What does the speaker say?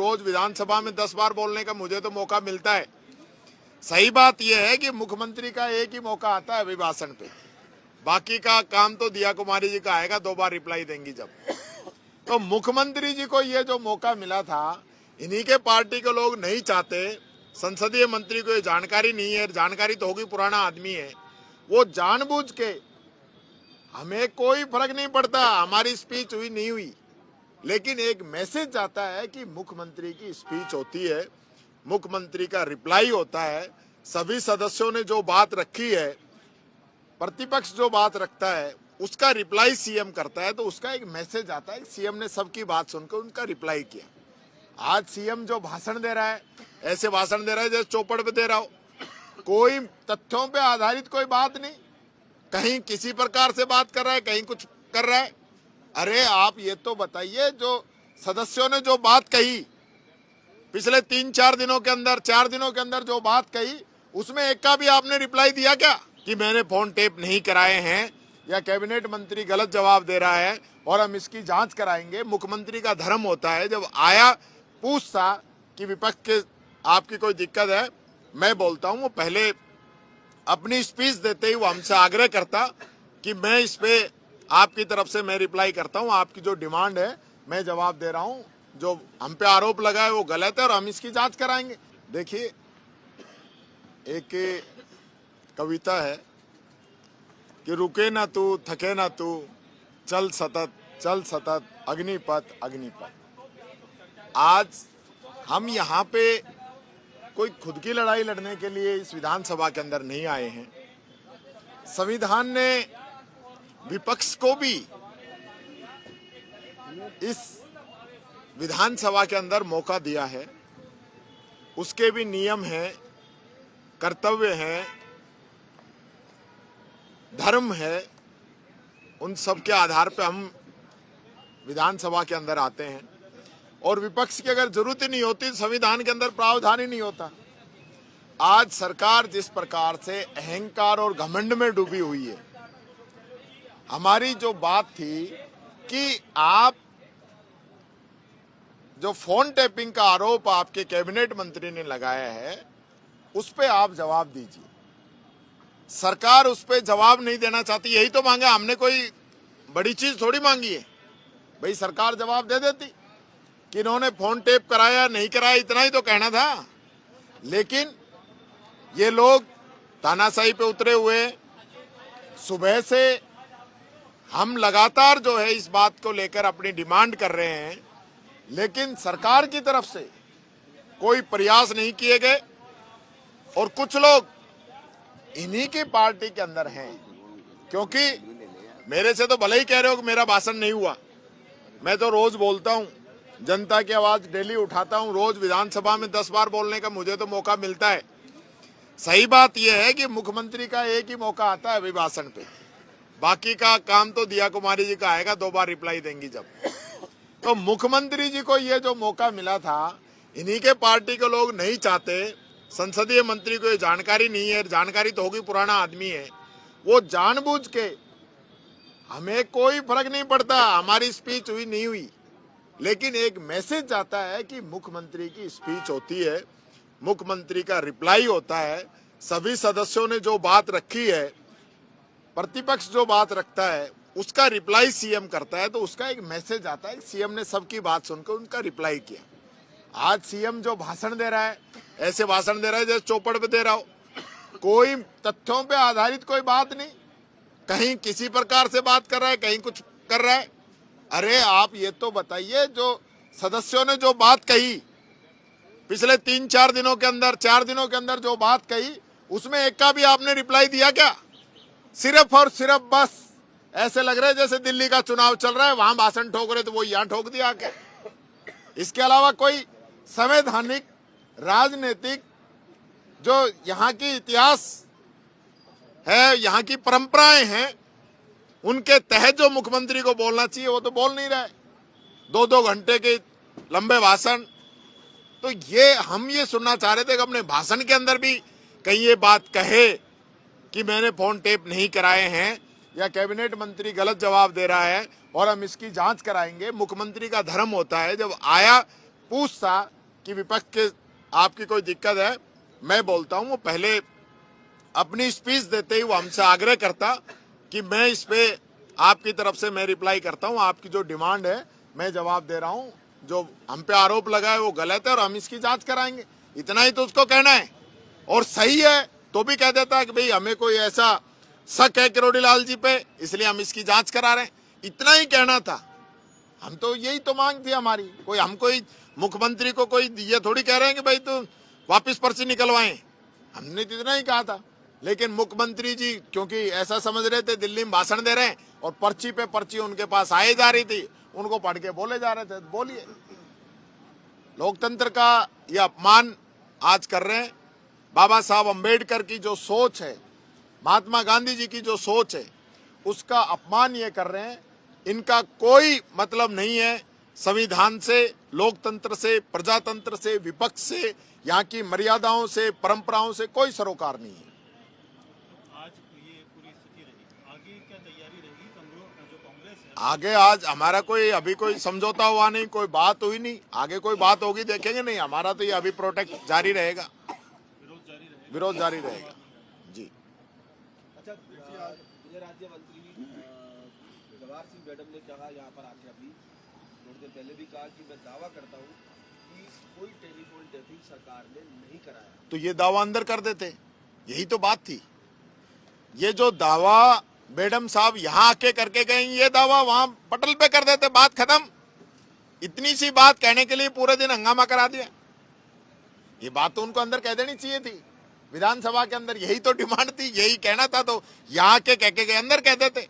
रोज विधानसभा में 10 बार बोलने का मुझे तो मौका मिलता है। सही बात यह है कि मुख्यमंत्री का एक ही मौका आता है अभिभाषण पे, बाकी का काम तो दिया कुमारी जी का आएगा, 2 बार रिप्लाई देंगी जब। तो मुख्यमंत्री जी को ये जो मौका मिला था, इन्हीं के पार्टी के लोग नहीं चाहते, संसदीय मंत्री को ये जानकारी नहीं है, जानकारी तो होगी, पुराना आदमी है, वो जानबूझ के, हमें कोई फर्क नहीं पड़ता हमारी स्पीच हुई नहीं हुई, लेकिन एक मैसेज जाता है कि मुख्यमंत्री की स्पीच होती है, मुख्यमंत्री का रिप्लाई होता है, सभी सदस्यों ने जो बात रखी है, प्रतिपक्ष जो बात रखता है उसका रिप्लाई सीएम करता है, तो उसका एक मैसेज आता है। सीएम ने सबकी बात सुनकर उनका रिप्लाई किया। आज सीएम जो भाषण दे रहा है, ऐसे भाषण दे रहा है जैसे चौपड़ पे दे रहा हो, कोई तथ्यों पे आधारित कोई बात नहीं, कहीं किसी प्रकार से बात कर रहा है, कहीं कुछ कर रहा है। अरे आप ये तो बताइए, जो सदस्यों ने जो बात कही पिछले 3-4 दिनों के अंदर, 4 दिनों के अंदर जो बात कही, उसमें एक का भी आपने रिप्लाई दिया क्या कि मैंने फोन टेप नहीं कराए हैं या कैबिनेट मंत्री गलत जवाब दे रहा है और हम इसकी जांच कराएंगे। मुख्यमंत्री का धर्म होता है, जब आया पूछता कि विपक्ष के आपकी कोई दिक्कत है, मैं बोलता हूं वो पहले अपनी स्पीच देते ही वो हमसे आग्रह करता कि मैं इस पे आपकी तरफ से मैं रिप्लाई करता हूं, आपकी जो डिमांड है मैं जवाब दे रहा हूं, जो हम पे आरोप लगा है वो गलत है और हम इसकी जांच कराएंगे। देखिए, एक कविता है कि रुके ना तू, थके ना तू, चल सतत अग्निपथ अग्निपथ। आज हम यहाँ पे कोई खुद की लड़ाई लड़ने के लिए इस विधानसभा के अंदर नहीं आए हैं। संविधान ने विपक्ष को भी इस विधानसभा के अंदर मौका दिया है, उसके भी नियम हैं, कर्तव्य हैं, धर्म है, उन सब के आधार पर हम विधानसभा के अंदर आते हैं। और विपक्ष की अगर जरूरत ही नहीं होती, संविधान के अंदर प्रावधान ही नहीं होता। आज सरकार जिस प्रकार से अहंकार और घमंड में डूबी हुई है, हमारी जो बात थी कि आप जो फोन टैपिंग का आरोप आपके कैबिनेट मंत्री ने लगाया है, उस पे आप जवाब दीजिए। सरकार उस पे जवाब नहीं देना चाहती, यही तो मांगा हमने, कोई बड़ी चीज थोड़ी मांगी है भाई। सरकार जवाब दे देती कि इन्होंने फोन टेप कराया नहीं कराया, इतना ही तो कहना था। लेकिन ये लोग तानाशाही पे उतरे हुए, सुबह से हम लगातार जो है इस बात को लेकर अपनी डिमांड कर रहे हैं, लेकिन सरकार की तरफ से कोई प्रयास नहीं किए गए। और कुछ लोग इन्हीं की पार्टी के अंदर हैं, क्योंकि मेरे से तो भले ही कह रहे हो कि मेरा भाषण नहीं हुआ, मैं तो रोज बोलता हूं, जनता की आवाज डेली उठाता हूं, रोज विधानसभा में 10 बार बोलने का मुझे तो मौका मिलता है। सही बात यह है कि मुख्यमंत्री का एक ही मौका आता है अभिभाषण पे, बाकी का काम तो दिया कुमारी जी का आएगा, 2 बार रिप्लाई देंगी जब। तो मुख्यमंत्री जी को ये जो मौका मिला था, इन्हीं के पार्टी के लोग नहीं चाहते, संसदीय मंत्री को ये जानकारी नहीं है, जानकारी तो होगी, पुराना आदमी है, वो जानबूझ के, हमें कोई फर्क नहीं पड़ता हमारी स्पीच हुई नहीं हुई, लेकिन एक मैसेज जाता है कि मुख्यमंत्री की स्पीच होती है, मुख्यमंत्री का रिप्लाई होता है, सभी सदस्यों ने जो बात रखी है, प्रतिपक्ष जो बात रखता है उसका रिप्लाई सीएम करता है, तो उसका एक मैसेज आता है। सीएम ने सबकी बात सुनकर उनका रिप्लाई किया। आज सीएम जो भाषण दे रहा है, ऐसे भाषण दे रहा है जैसे चौपड़ पे दे रहा हो, कोई तथ्यों पे आधारित कोई बात नहीं, कहीं किसी प्रकार से बात कर रहा है, कहीं कुछ कर रहा है। अरे आप ये तो बताइए, जो सदस्यों ने जो बात कही पिछले 3-4 दिनों के अंदर, 4 दिनों के अंदर जो बात कही, उसमें एक का भी आपने रिप्लाई दिया क्या? सिर्फ और सिर्फ बस ऐसे लग रहा है जैसे दिल्ली का चुनाव चल रहा है, वहां भाषण ठोक रहे तो वो यहाँ ठोक दिया आके। इसके अलावा कोई संवैधानिक, राजनीतिक, जो यहाँ की इतिहास है, यहाँ की परंपराएं हैं, उनके तहत जो मुख्यमंत्री को बोलना चाहिए वो तो बोल नहीं रहे। 2-2 घंटे के लंबे भाषण, तो ये हम ये सुनना चाह रहे थे कि अपने भाषण के अंदर भी कहीं ये बात कहे कि मैंने फोन टेप नहीं कराए हैं या कैबिनेट मंत्री गलत जवाब दे रहा है और हम इसकी जांच कराएंगे। मुख्यमंत्री का धर्म होता है, जब आया पूछता कि विपक्ष के आपकी कोई दिक्कत है, मैं बोलता हूं वो पहले अपनी स्पीच देते ही वो हमसे आग्रह करता कि मैं इस पे आपकी तरफ से मैं रिप्लाई करता हूं, आपकी जो डिमांड है मैं जवाब दे रहा हूं, जो हम पे आरोप लगा है वो गलत है और हम इसकी जांच कराएंगे। इतना ही तो उसको कहना है, और सही है तो भी कह देता है कि भाई हमें कोई ऐसा शक है किरोड़ीलाल जी पे, इसलिए हम इसकी जांच करा रहे हैं। इतना ही कहना था। हम तो यही तो मांग थी हमारी। हम कोई मुख्यमंत्री को कोई ये थोड़ी कह रहे हैं कि भाई तो वापस पर्ची निकलवाएं, हमने तो इतना ही कहा था। लेकिन मुख्यमंत्री जी क्योंकि ऐसा समझ रहे थे दिल्ली में भाषण दे रहे हैं और पर्ची पे पर्ची उनके पास आए जा रही थी, उनको पढ़ के बोले जा रहे थे। बोलिए, लोकतंत्र का ये अपमान आज कर रहे हैं। बाबा साहब अंबेडकर की जो सोच है, महात्मा गांधी जी की जो सोच है, उसका अपमान ये कर रहे हैं। इनका कोई मतलब नहीं है संविधान से, लोकतंत्र से, प्रजातंत्र से, विपक्ष से, यहाँ की मर्यादाओं से, परंपराओं से कोई सरोकार नहीं है। आज ये पूरी स्थिति रही, आगे क्या तैयारी रहेगी? जो कांग्रेस है आगे आज हमारा कोई अभी कोई समझौता हुआ नहीं, कोई बात हुई नहीं। आगे कोई बात होगी देखेंगे। नहीं, हमारा तो ये अभी प्रोटेक्ट जारी रहेगा, विरोध जारी रहेगा। जी। अच्छा, गृह राज्य मंत्री जवाहर सिंह मैडम ने कहा यहाँ पर आके अभी थोड़ी देर पहले भी कहा कि मैं दावा करता हूँ कि कोई टेलीफोन टैपिंग सरकार ने नहीं कराया। तो ये दावा अंदर कर देते, यही तो बात थी। ये जो दावा मैडम साहब यहाँ आके करके गए, ये दावा वहां पटल पे कर देते, बात खत्म। इतनी सी बात कहने के लिए पूरे दिन हंगामा करा दिया। ये बात तो उनको अंदर कह देनी चाहिए थी, विधानसभा के अंदर। यही तो डिमांड थी, यही कहना था, तो यहाँ के कह के गए अंदर कह देते।